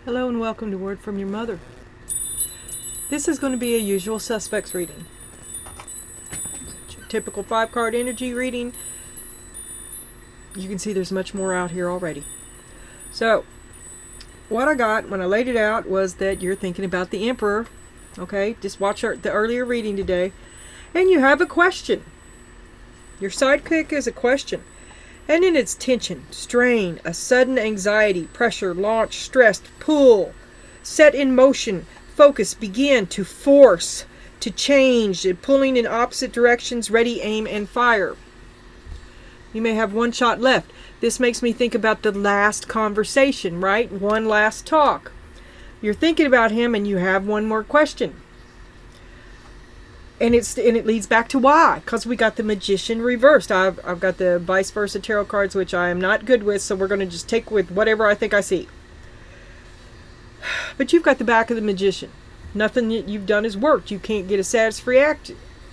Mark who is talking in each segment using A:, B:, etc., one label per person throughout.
A: Hello and welcome to Word from Your Mother. This is going to be a usual suspects reading. Typical 5-card energy reading. You can see there's much more out here already. So, what I got when I laid it out was that you're thinking about the Emperor. Okay, just watch the earlier reading today. And you have a question. Your sidekick is a question. And in its tension, strain, a sudden anxiety, pressure, launch, stressed, pull, set in motion, focus, begin, to force, to change, pulling in opposite directions, ready, aim, and fire. You may have one shot left. This makes me think about the last conversation, right? One last talk. You're thinking about him and you have one more question. And it leads back to why, because we got the Magician reversed. I've got the vice versa tarot cards, which I am not good with, so we're going to just take with whatever I think I see. But you've got the back of the Magician. Nothing that you've done has worked. You can't get a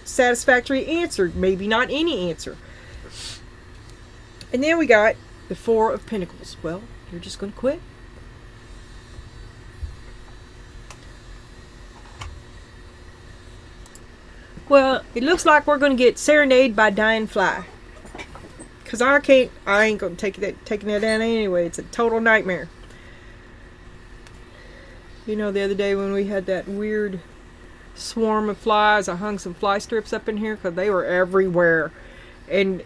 A: satisfactory answer, maybe not any answer. And then we got the Four of Pentacles. Well, you're just going to quit. Well, it looks like we're going to get serenaded by Dying Fly. Because I ain't going to taking that down anyway. It's a total nightmare. You know, the other day when we had that weird swarm of flies, I hung some fly strips up in here because they were everywhere. And,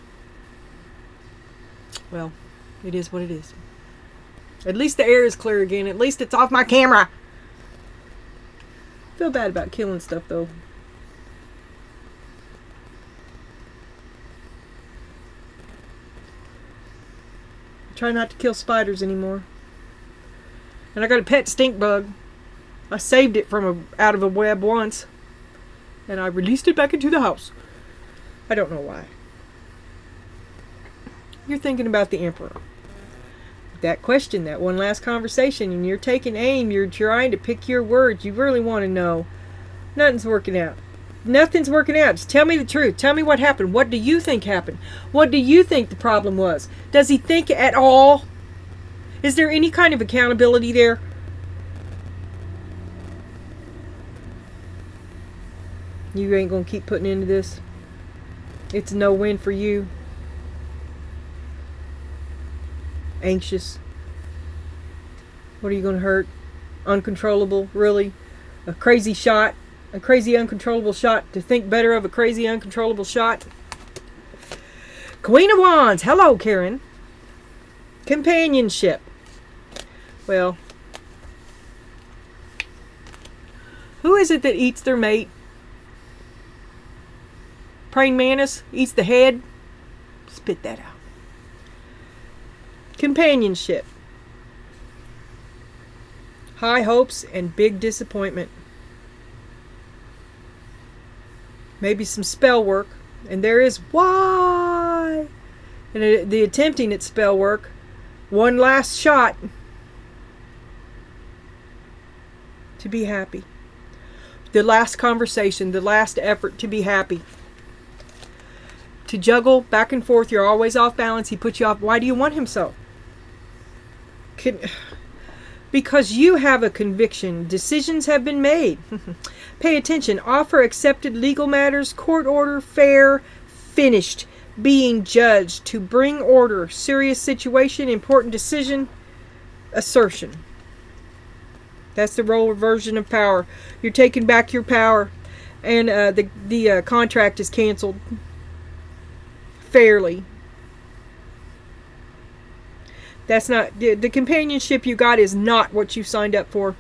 A: well, it is what it is. At least the air is clear again. At least it's off my camera. Feel bad about killing stuff, though. Try not to kill spiders anymore. And I got a pet stink bug. I saved it from out of a web once. And I released it back into the house. I don't know why. You're thinking about the Emperor. That question, that one last conversation, and you're taking aim, you're trying to pick your words. You really want to know. Nothing's working out. Nothing's working out. Just tell me the truth. Tell me what happened. What do you think happened? What do you think the problem was? Does he think at all? Is there any kind of accountability there? You ain't going to keep putting into this. It's a no-win for you. Anxious. What are you going to hurt? Uncontrollable? Really? A crazy shot? A crazy uncontrollable shot? To think better of a crazy uncontrollable shot? Queen of Wands. Hello, Karen. Companionship. Well, who is it that eats their mate? Praying mantis eats the head? Spit that out. Companionship. High hopes and big disappointment. Maybe some spell work. And there is why. And the attempting at spell work. One last shot. To be happy. The last conversation. The last effort to be happy. To juggle back and forth. You're always off balance. He puts you off. Why do you want him so? Because you have a conviction. Decisions have been made. Pay attention. Offer accepted legal matters. Court order. Fair. Finished. Being judged. To bring order. Serious situation. Important decision. Assertion. That's the role reversion of power. You're taking back your power. And the contract is canceled. Fairly. That's not... The companionship you got is not what you signed up for.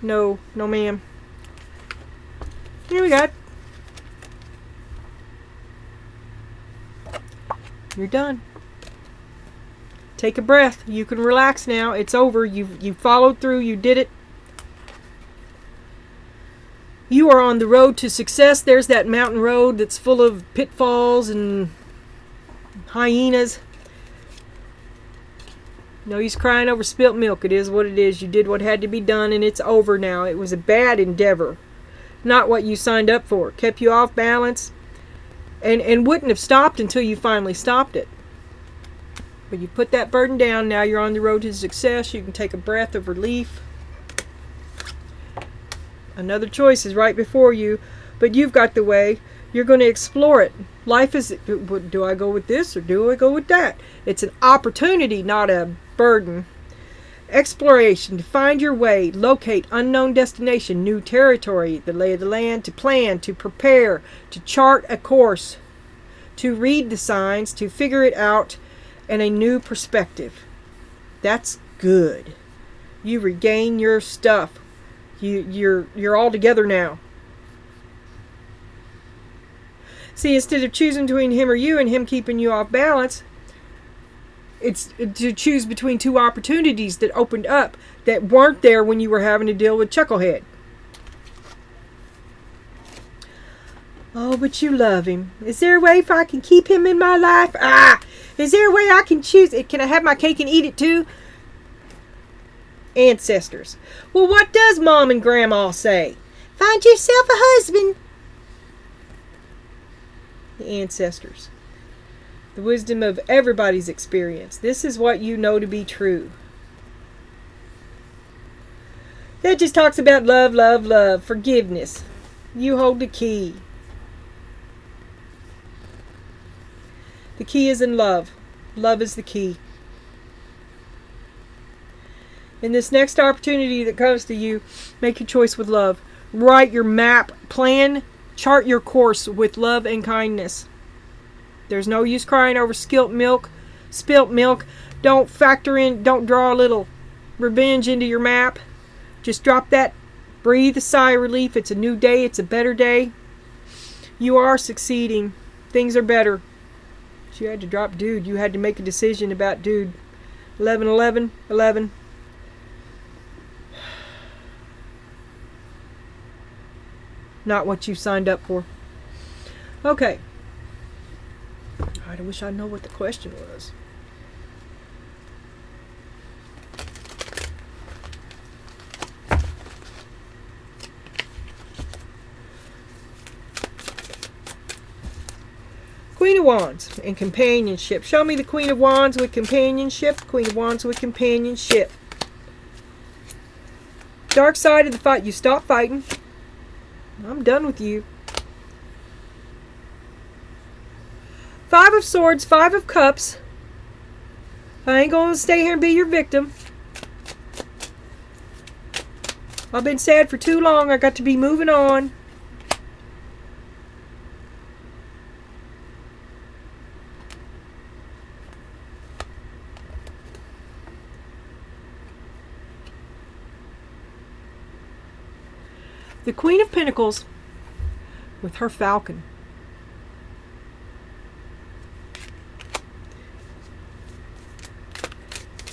A: No. No, ma'am. Here we got. You're done. Take a breath. You can relax now. It's over. You followed through. You did it. You are on the road to success. There's that mountain road that's full of pitfalls and hyenas. No use crying over spilt milk. It is what it is. You did what had to be done, and it's over now. It was a bad endeavor. Not what you signed up for. Kept you off balance. And wouldn't have stopped until you finally stopped it. But you put that burden down. Now you're on the road to success. You can take a breath of relief. Another choice is right before you, but you've got the way. You're going to explore it. Life is, do I go with this or do I go with that? It's an opportunity, not a burden. Exploration, to find your way, locate unknown destination, new territory, the lay of the land, to plan, to prepare, to chart a course, to read the signs, to figure it out, and a new perspective. That's good. You regain your stuff. You're all together now. See, instead of choosing between him or you and him keeping you off balance, it's to choose between two opportunities that opened up that weren't there when you were having to deal with Chucklehead. Oh, but you love him. Is there a way if I can keep him in my life? Is there a way I can choose it? Can I have my cake and eat it too? Ancestors. Well, what does Mom and Grandma say? Find yourself a husband. The ancestors. The wisdom of everybody's experience. This is what you know to be true. That just talks about love, love, love. Forgiveness. You hold the key. The key is in love. Love is the key. In this next opportunity that comes to you, make your choice with love. Write your map, plan, chart your course with love and kindness. There's no use crying over spilt milk. Don't factor in, don't draw a little revenge into your map. Just drop that. Breathe a sigh of relief. It's a new day. It's a better day. You are succeeding. Things are better. But you had to drop dude. You had to make a decision about dude. 11, 11, 11. Not what you signed up for. Okay. I wish I know what the question was. Queen of Wands and companionship. Show me the Queen of Wands with companionship. Queen of Wands with companionship. Dark side of the fight. You stop fighting. I'm done with you. Five of Swords, Five of Cups. I ain't going to stay here and be your victim. I've been sad for too long. I got to be moving on. The Queen of Pentacles with her falcon.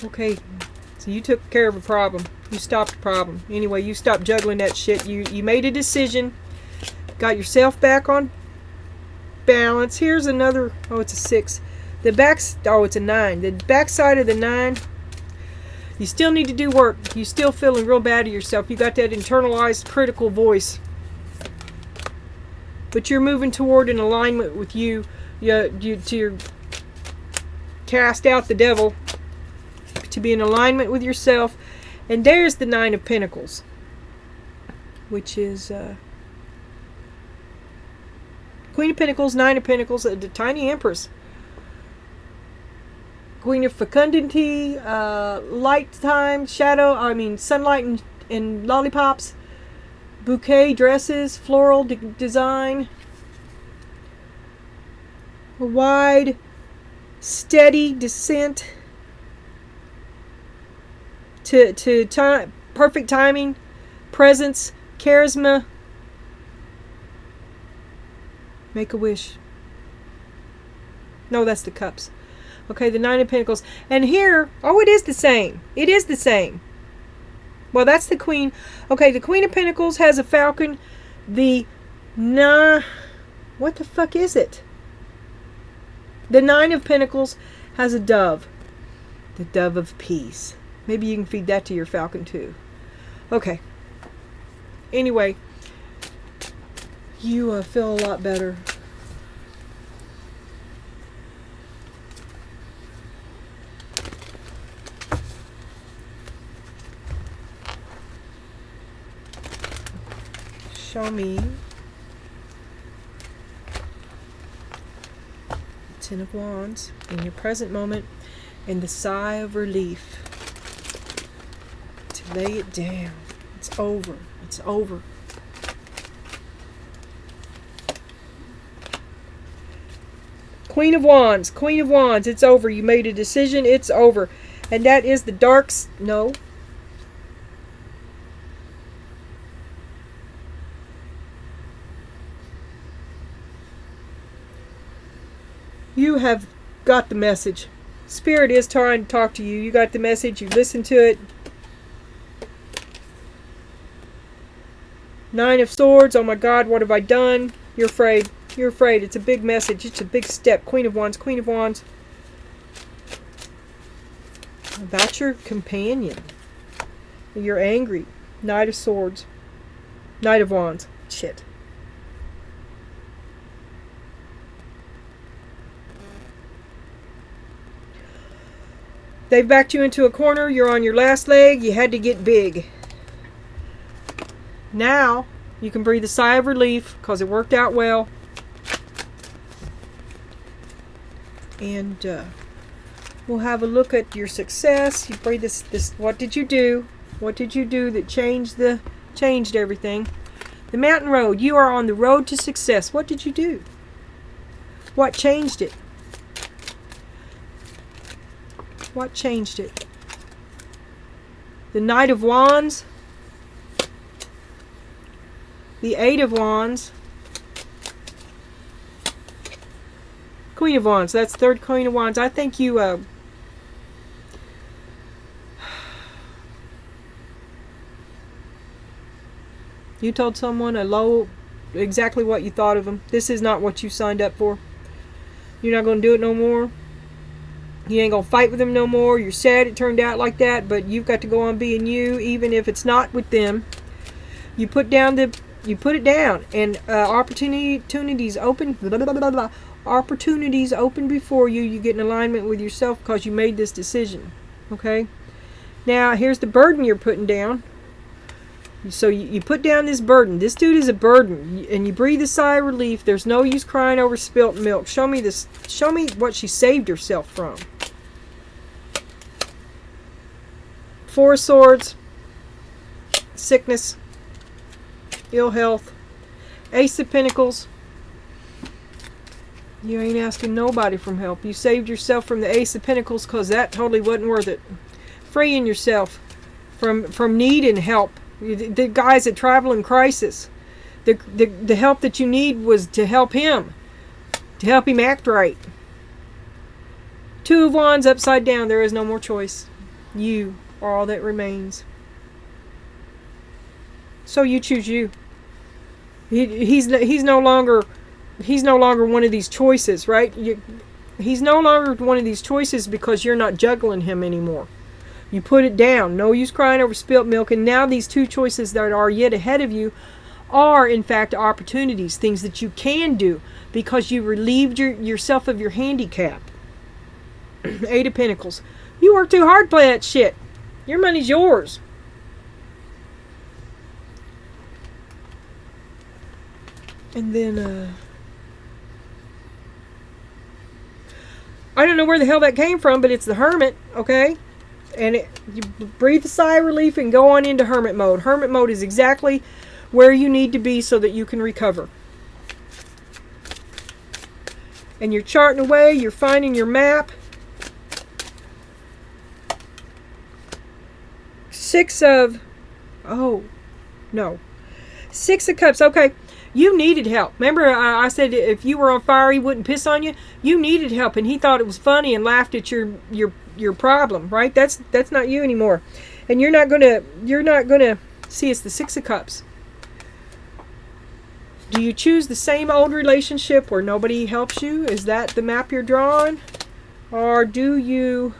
A: Okay, so you took care of a problem. You stopped a problem. Anyway, you stopped juggling that shit. You made a decision. Got yourself back on balance. Here's another, oh, it's a 6. The back, oh, it's a 9. The back side of the 9, you still need to do work. You still feeling real bad of yourself. You got that internalized critical voice. But you're moving toward an alignment with you. To cast out the devil. To be in alignment with yourself. And there's the 9 of Pentacles. Which is Queen of Pentacles, 9 of Pentacles, the tiny Empress. Queen of Fecundity, light time, sunlight and lollipops. Bouquet, dresses, floral design. A wide, steady descent. To time, perfect timing, presence, charisma. Make a wish. No, that's the Cups. Okay, the 9 of Pentacles. And here, oh, it is the same. It is the same. Well, that's the Queen. Okay, the Queen of Pentacles has a falcon. What the fuck is it? The 9 of Pentacles has a dove. The dove of peace. Maybe you can feed that to your falcon too. Okay. Anyway, you feel a lot better. show me Ten of Wands in your present moment and the sigh of relief to lay it down. It's over. It's over. Queen of Wands. Queen of Wands. It's over. You made a decision. It's over. And that is the darks. No. You have got the message. Spirit is trying to talk to you. You got the message. You listened to it. Nine of Swords. Oh my God, what have I done? You're afraid. You're afraid. It's a big message. It's a big step. Queen of Wands. Queen of Wands. About your companion. You're angry. Knight of Swords. Knight of Wands. Shit. They've backed you into a corner. You're on your last leg. You had to get big. Now, you can breathe a sigh of relief because it worked out well. And we'll have a look at your success. You breathe this. What did you do? What did you do that changed everything? The mountain road. You are on the road to success. What did you do? What changed it? What changed it? The Knight of Wands. The Eight of Wands. Queen of Wands. That's third Queen of Wands. I think you you told someone exactly what you thought of them. This is not what you signed up for. You're not going to do it no more. You ain't going to fight with them no more. You're sad it turned out like that, but you've got to go on being you, even if it's not with them. You put it down, and opportunities open. Blah, blah, blah, blah. Opportunities open before you. You get in alignment with yourself because you made this decision. Okay. Now here's the burden you're putting down. So you put down this burden. This dude is a burden, and you breathe a sigh of relief. There's no use crying over spilt milk. Show me this. Show me what she saved herself from. Four of Swords. Sickness. Ill health. Ace of Pentacles. You ain't asking nobody for help. You saved yourself from the Ace of Pentacles because that totally wasn't worth it. Freeing yourself from need and help. The guys that travel in crisis. The help that you need was to help him. To help him act right. Two of Wands upside down. There is no more choice. You are all that remains. So you choose you. He's no longer one of these choices, right? He's no longer one of these choices because you're not juggling him anymore. You put it down. No use crying over spilt milk. And now these two choices that are yet ahead of you are, in fact, opportunities. Things that you can do because you relieved yourself of your handicap. Eight of Pentacles. You work too hard to play that shit. Your money's yours. And then, I don't know where the hell that came from, but it's the Hermit, okay? And you breathe a sigh of relief and go on into Hermit mode. Hermit mode is exactly where you need to be so that you can recover. And you're charting away, you're finding your map. Six of Cups, okay. You needed help. Remember I said if you were on fire, he wouldn't piss on you? You needed help, and he thought it was funny and laughed at your problem, right? That's not you anymore. And you're not gonna see, it's the Six of Cups. Do you choose the same old relationship where nobody helps you? Is that the map you're drawing? Or do you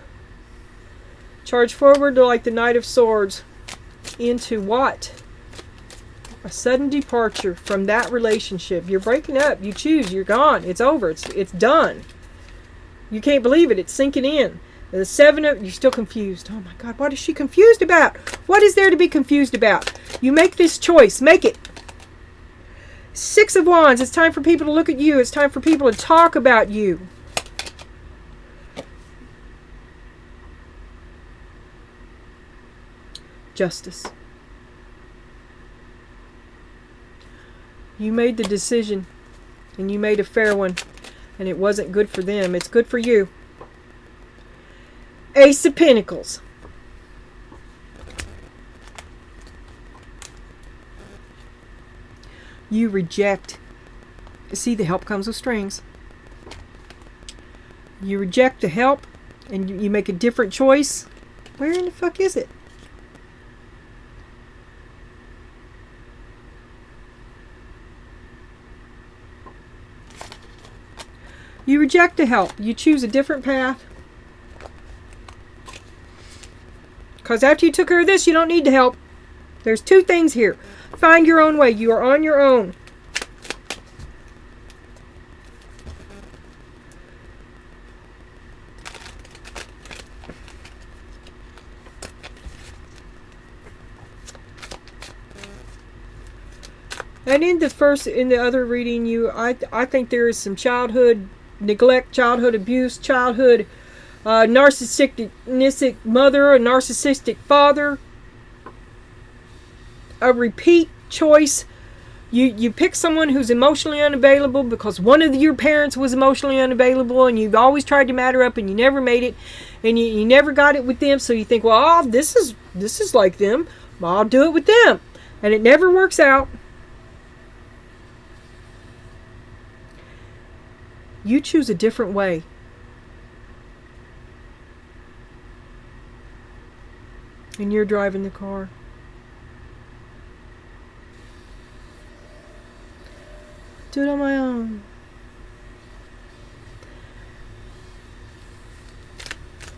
A: charge forward to, like the Knight of Swords, into what? A sudden departure from that relationship. You're breaking up. You choose. You're gone. It's over. It's done. You can't believe it. It's sinking in. The Seven of... You're still confused. Oh my God. What is she confused about? What is there to be confused about? You make this choice. Make it. Six of Wands. It's time for people to look at you. It's time for people to talk about you. Justice. You made the decision, and you made a fair one, and it wasn't good for them. It's good for you. Ace of Pentacles. You reject. See, the help comes with strings. You reject the help, and you make a different choice. Where in the fuck is it? You reject the help. You choose a different path. Because after you took care of this, you don't need the help. There's two things here. Find your own way. You are on your own. And in the other reading, I think there is some childhood neglect, childhood abuse, childhood narcissistic mother, a narcissistic father, a repeat choice. You pick someone who's emotionally unavailable because one of your parents was emotionally unavailable, and you've always tried to matter up, and you never made it, and you never got it with them. So you think, well, this is like them. Well, I'll do it with them, and it never works out. You choose a different way. And you're driving the car. Do it on my own.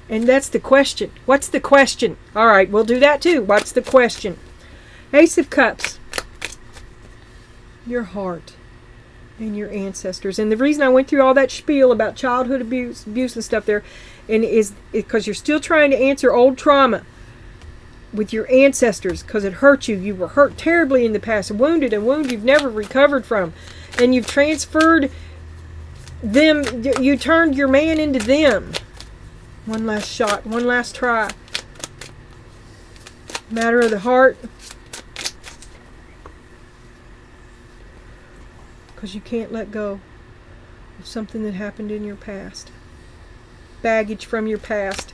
A: And that's the question. What's the question? All right, we'll do that too. What's the question? Ace of Cups. Your heart. And your ancestors. And the reason I went through all that spiel about childhood abuse and stuff there, and is because you're still trying to answer old trauma with your ancestors, because it hurt you. You were hurt terribly in the past, wounded, a wound you've never recovered from, and you've transferred them. You turned your man into them. One last shot, one last try. Matter of the heart. Because you can't let go of something that happened in your past. Baggage from your past.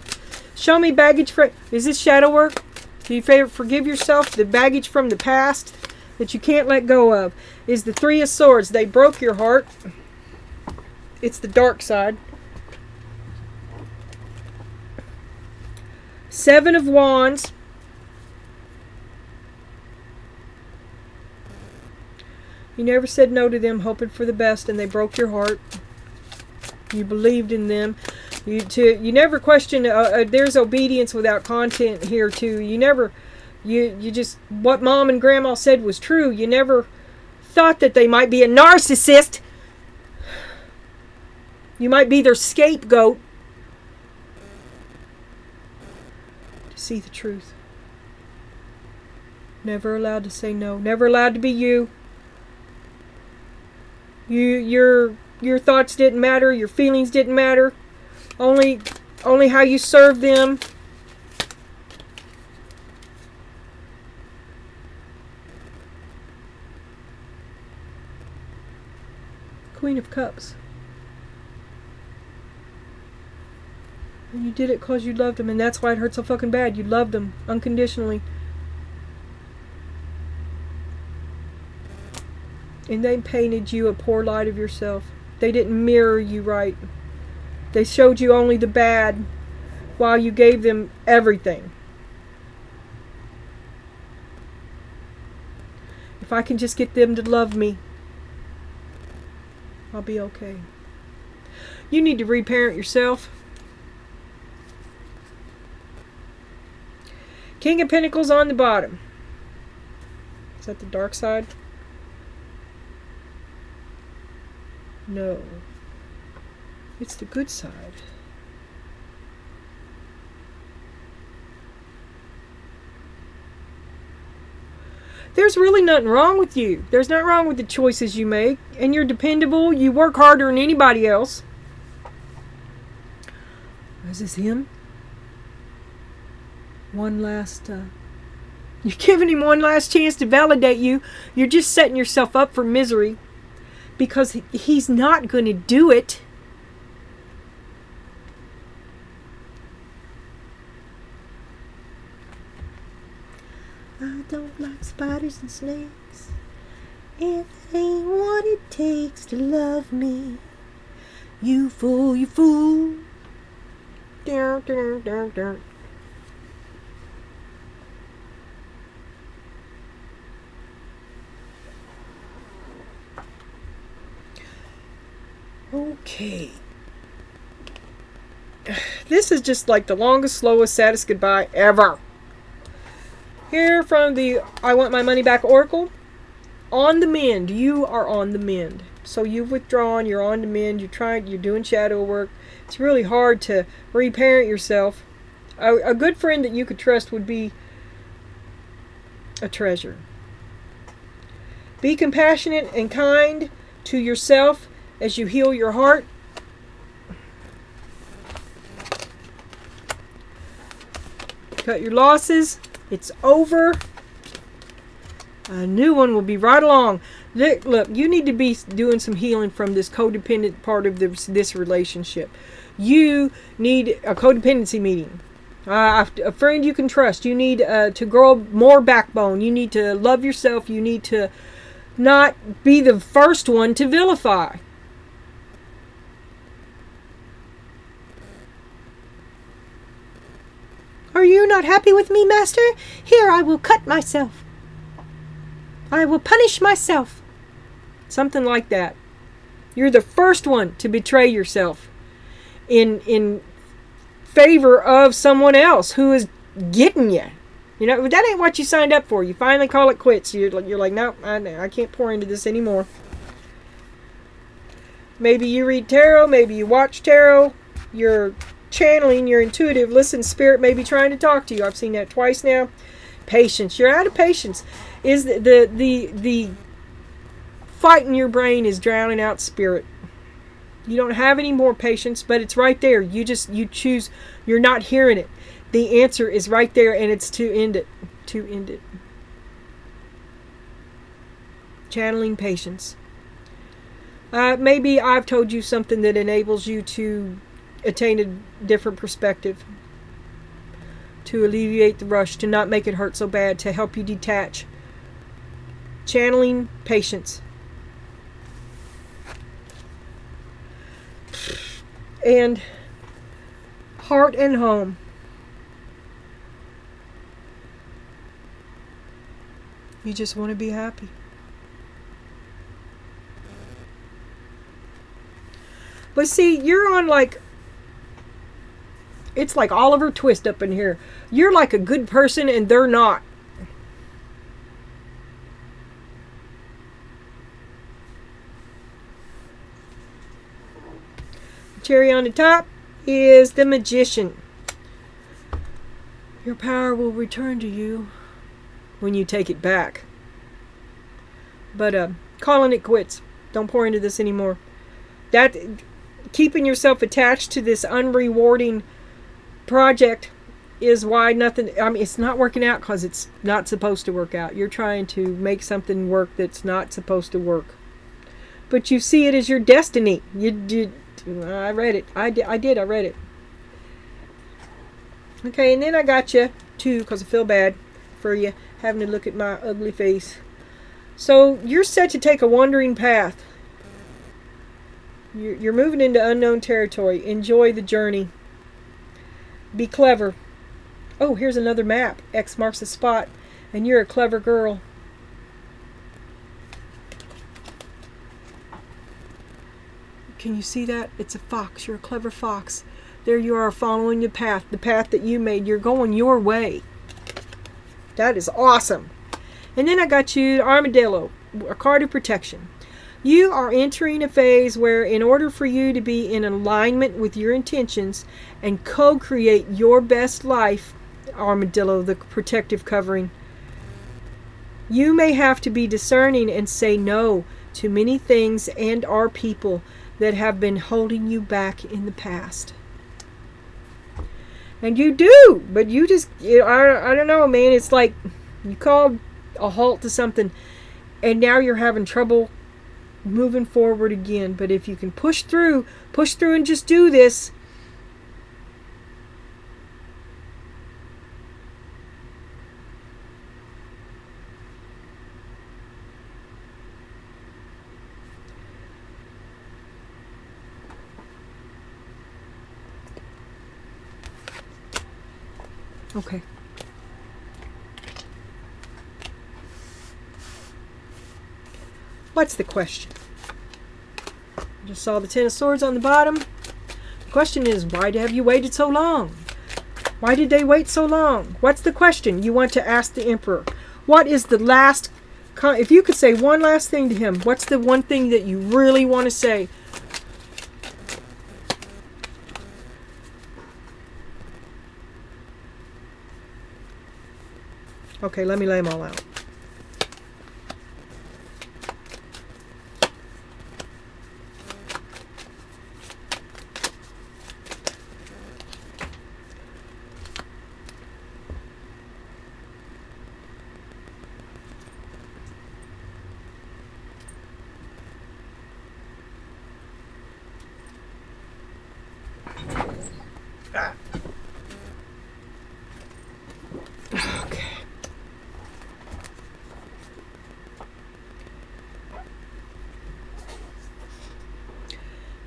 A: Show me baggage from... Is this shadow work? Do you forgive yourself the baggage from the past that you can't let go of? Is the Three of Swords. They broke your heart. It's the dark side. Seven of Wands. You never said no to them, hoping for the best, and they broke your heart. You believed in them. You never questioned. There's obedience without content here too. You just, what mom and grandma said was true. You never thought that they might be a narcissist. You might be their scapegoat. To see the truth. Never allowed to say no. Never allowed to be you. Your thoughts didn't matter. Your feelings didn't matter. Only how you served them. Queen of Cups. And you did it because you loved them, and that's why it hurt so fucking bad. You loved them unconditionally. And they painted you a poor light of yourself. They didn't mirror you right. They showed you only the bad while you gave them everything. If I can just get them to love me, I'll be okay. You need to reparent yourself. King of Pentacles on the bottom. Is that the dark side? No. It's the good side. there's really nothing wrong with you. There's nothing wrong with the choices you make, and you're dependable. You work harder than anybody else. Is this him? One last, you're giving him one last chance to validate you. You're just setting yourself up for misery because he's not going to do it. I don't like spiders and snakes. It ain't what it takes to love me. You fool, you fool. Dun, dun, dun, dun. Okay. This is just like the longest, slowest, saddest goodbye ever. Here from the I Want My Money Back Oracle. On the mend. You are on the mend. So you've withdrawn. You're on the mend. You're doing shadow work. It's really hard to reparent yourself. A good friend that you could trust would be a treasure. Be compassionate and kind to yourself as you heal your heart. Cut your losses. It's over. A new one will be right along. Look, you need to be doing some healing from this codependent part of this relationship. You need a codependency meeting. A friend you can trust. You need to grow more backbone. You need to love yourself. You need to not be the first one to vilify. Are you not happy with me, Master? Here, I will cut myself. I will punish myself. Something like that. You're the first one to betray yourself in favor of someone else who is getting you. You know, that ain't what you signed up for. You finally call it quits. You're like, no, I can't pour into this anymore. Maybe you read tarot. Maybe you watch tarot. You're channeling your intuitive. Listen, spirit may be trying to talk to you. I've seen that twice now. Patience. You're out of patience. Is the fight in your brain is drowning out spirit. You don't have any more patience, but it's right there. You choose. You're not hearing it. The answer is right there, and it's to end it. To end it. Channeling patience. Maybe I've told you something that enables you to attain a different perspective, to alleviate the rush, to not make it hurt so bad, to help you detach. Channeling patience. And heart and home. You just want to be happy. But see, you're on like, it's like Oliver Twist up in here. You're like a good person and they're not. Cherry on the top is the Magician. Your power will return to you when you take it back. But calling it quits. Don't pour into this anymore. That keeping yourself attached to this unrewarding project is why nothing. I mean, it's not working out because it's not supposed to work out. You're trying to make something work that's not supposed to work. But you see it as your destiny. You did. I read it. I did. I read it. Okay, and then I got you too because I feel bad for you having to look at my ugly face. So you're set to take a wandering path. You're moving into unknown territory. Enjoy the journey. Be clever. Oh, here's another map. X marks the spot. And you're a clever girl. Can you see that? It's a fox. You're a clever fox. There you are following the path that you made. You're going your way. That is awesome. And then I got you Armadillo, a card of protection. You are entering a phase where in order for you to be in alignment with your intentions and co-create your best life, Armadillo, the protective covering, You may have to be discerning and say no to many things and or people that have been holding you back in the past. And you do, but you just, I don't know, man. It's like you called a halt to something, and now you're having trouble moving forward again. But if you can push through and just do this. Okay. What's the question? I just saw the Ten of Swords on the bottom. The question is, why have you waited so long? Why did they wait so long? What's the question you want to ask the Emperor? What is the last... If you could say one last thing to him, what's the one thing that you really want to say? Okay, let me lay them all out.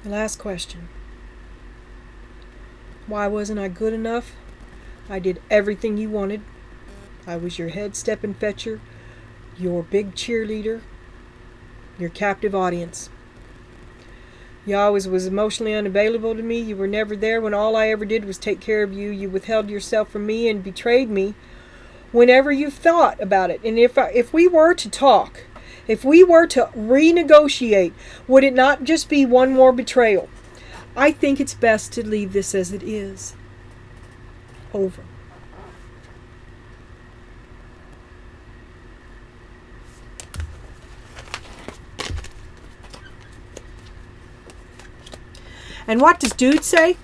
A: The last question. Why wasn't I good enough? I did everything you wanted. I was your head step and fetcher, your big cheerleader, your captive audience. You always was emotionally unavailable to me. You were never there when all I ever did was take care of you. You withheld yourself from me and betrayed me whenever you thought about it. And if we were to talk, if we were to renegotiate, would it not just be one more betrayal? I think it's best to leave this as it is. Over. And what does Dude say?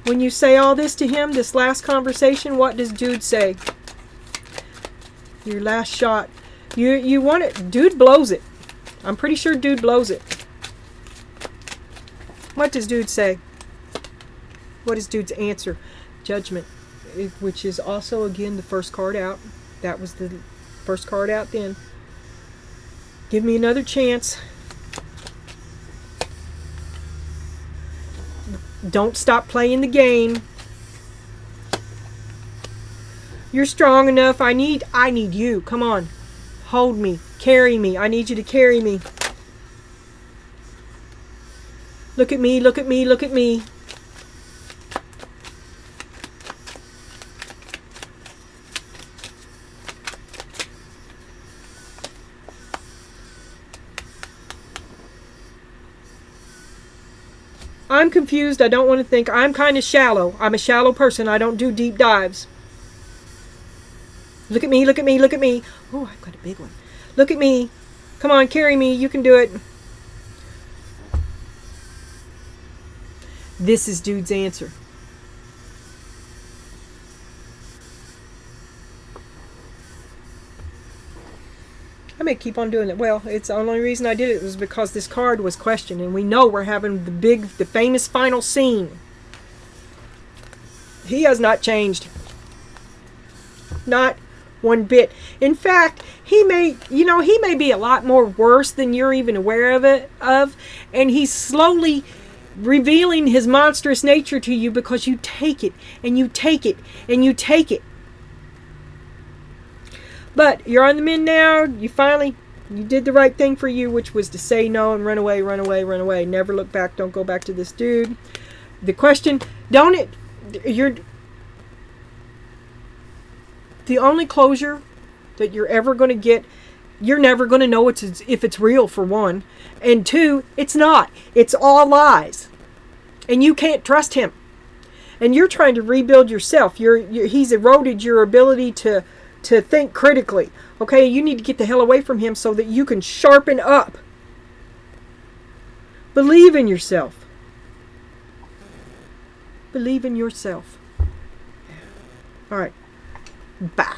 A: When you say all this to him, this last conversation, what does Dude say? Your last shot. You want it. Dude blows it. I'm pretty sure Dude blows it. What does Dude say? What is Dude's answer? Judgment, which is also, again, the first card out. That was the first card out then. Give me another chance. Don't stop playing the game. You're strong enough. I need you. Come on. Hold me. Carry me. I need you to carry me. Look at me. Look at me. Look at me. I'm confused. I don't want to think. I'm kind of shallow. I'm a shallow person. I don't do deep dives. Look at me, look at me, look at me. Oh, I've got a big one. Look at me. Come on, carry me. You can do it. This is Dude's answer. I may keep on doing it. Well, it's the only reason I did it was because this card was questioned, and we know we're having the famous final scene. He has not changed. Not one bit. In fact, he may be a lot more worse than you're even aware of, and he's slowly revealing his monstrous nature to you because you take it, and you take it, and you take it. But you're on the mend now. You did the right thing for you, which was to say no and run away, run away, run away. Never look back. Don't go back to this dude. The question, the only closure that you're ever going to get, you're never going to know if it's real, for one. And two, it's not. It's all lies. And you can't trust him. And you're trying to rebuild yourself. He's eroded your ability to to think critically. Okay, you need to get the hell away from him so that you can sharpen up. Believe in yourself. Believe in yourself. All right. Bye.